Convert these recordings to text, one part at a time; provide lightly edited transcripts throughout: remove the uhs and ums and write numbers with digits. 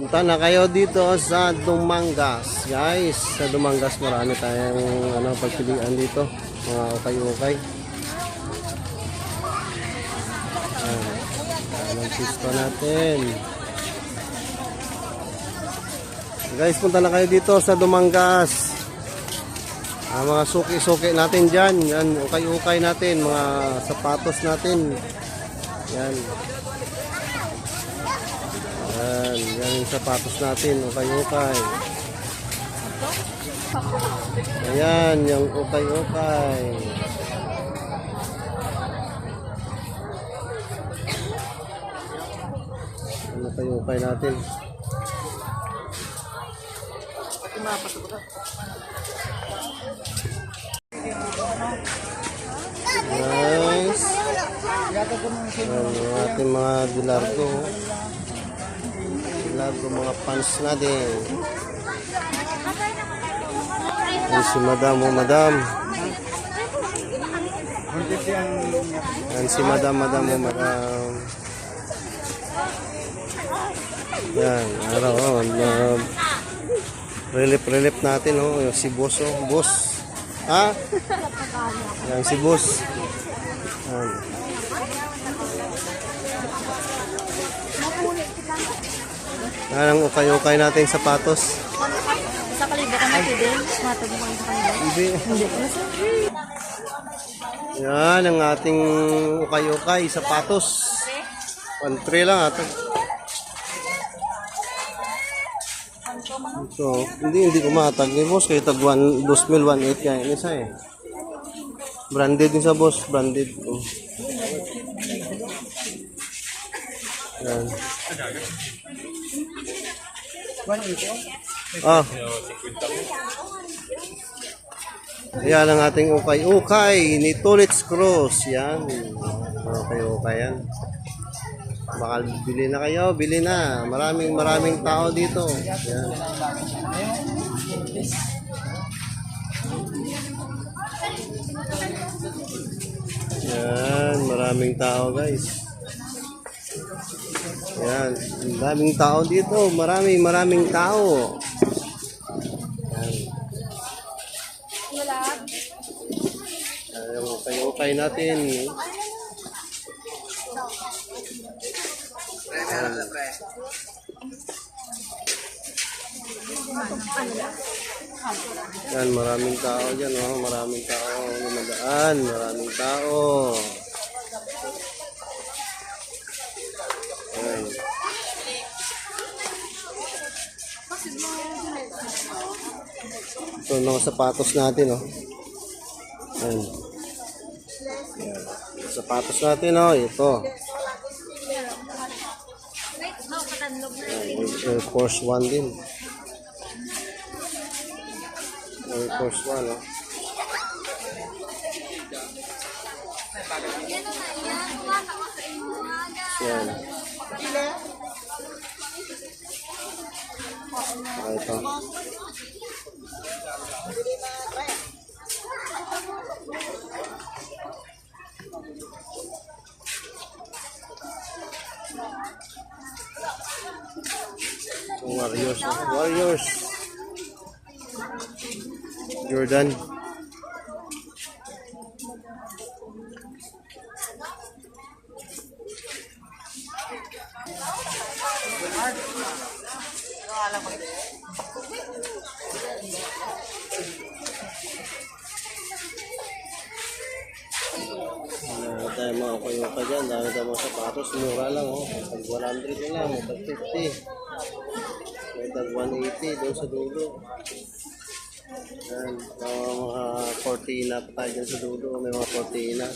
Punta na kayo dito sa Dumangas, guys. Sa Dumangas marami tayong pagpilian dito, mga ukay-ukay. Ang pisto natin. Guys, punta na kayo dito sa Dumangas. Mga suki-suki natin dyan. Yan, ukay-ukay natin, mga sapatos natin. Yan. Yan yung sapatos natin, ukay-ukay. Ayan, yung ukay-ukay. Yung ukay-ukay natin. Nice. Ang ating mga dilargo. Mga pants natin. Yan si madam, madam. Yan si madam, madam. Yan, araw, relief natin, yung si boss, boss. Ha? Yan si boss. Yan. Yan ang ukay-ukay natin sapatos. Sa kalibo ka natin, matag mo sa kalibo. Hindi. Yan ang ating ukay-ukay sapatos. 1.3 lang ata. So, hindi ko matag ni boss kaya tag 2,018 kaya ini sa branded din sa boss, branded. Yan. Yan ang ating ukay-ukay ni Tulits Cross. Yan. Ukay-ukay yan. Baka bili na kayo, bili na. Maraming tao dito. Yan. Yan, maraming tao guys. Yan, maraming tao dito, maraming tao. Yan. Yung ukay-ukay natin. Yan, maraming tao dyan, maraming tao lumadaan, maraming tao. Yan. Ito mga sapatos natin, Yan. Yan. Sapatos natin, ito. Air Force 1 din. Air Force 1, Yan. Ito. Warriors. Jordan. Tayo mga ukay-ukay dyan, dami tayo mga sapatos, mura lang, tag 100 na lang, tag 50, may tag 180 doon sa dulo. Yan, mga cortina pa tayo dyan sa dulo, may mga cortina.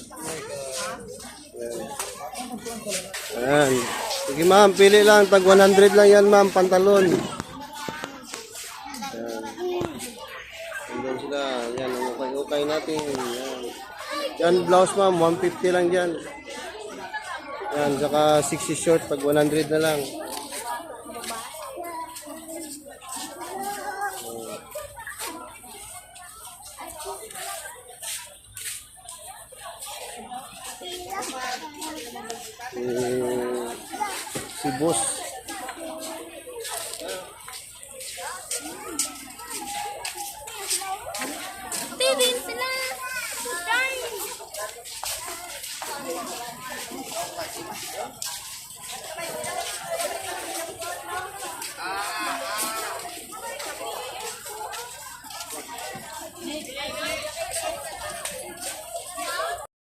Yan. Sige ma'am, pili lang, tag 100 lang yan ma'am, pantalon. Yan. Andun sila, yan, ang ukay-ukay natin, yan. Yan, blouse ma'am, 150 lang dyan. Yan, saka 60 short, pag 100 na lang. Si boss.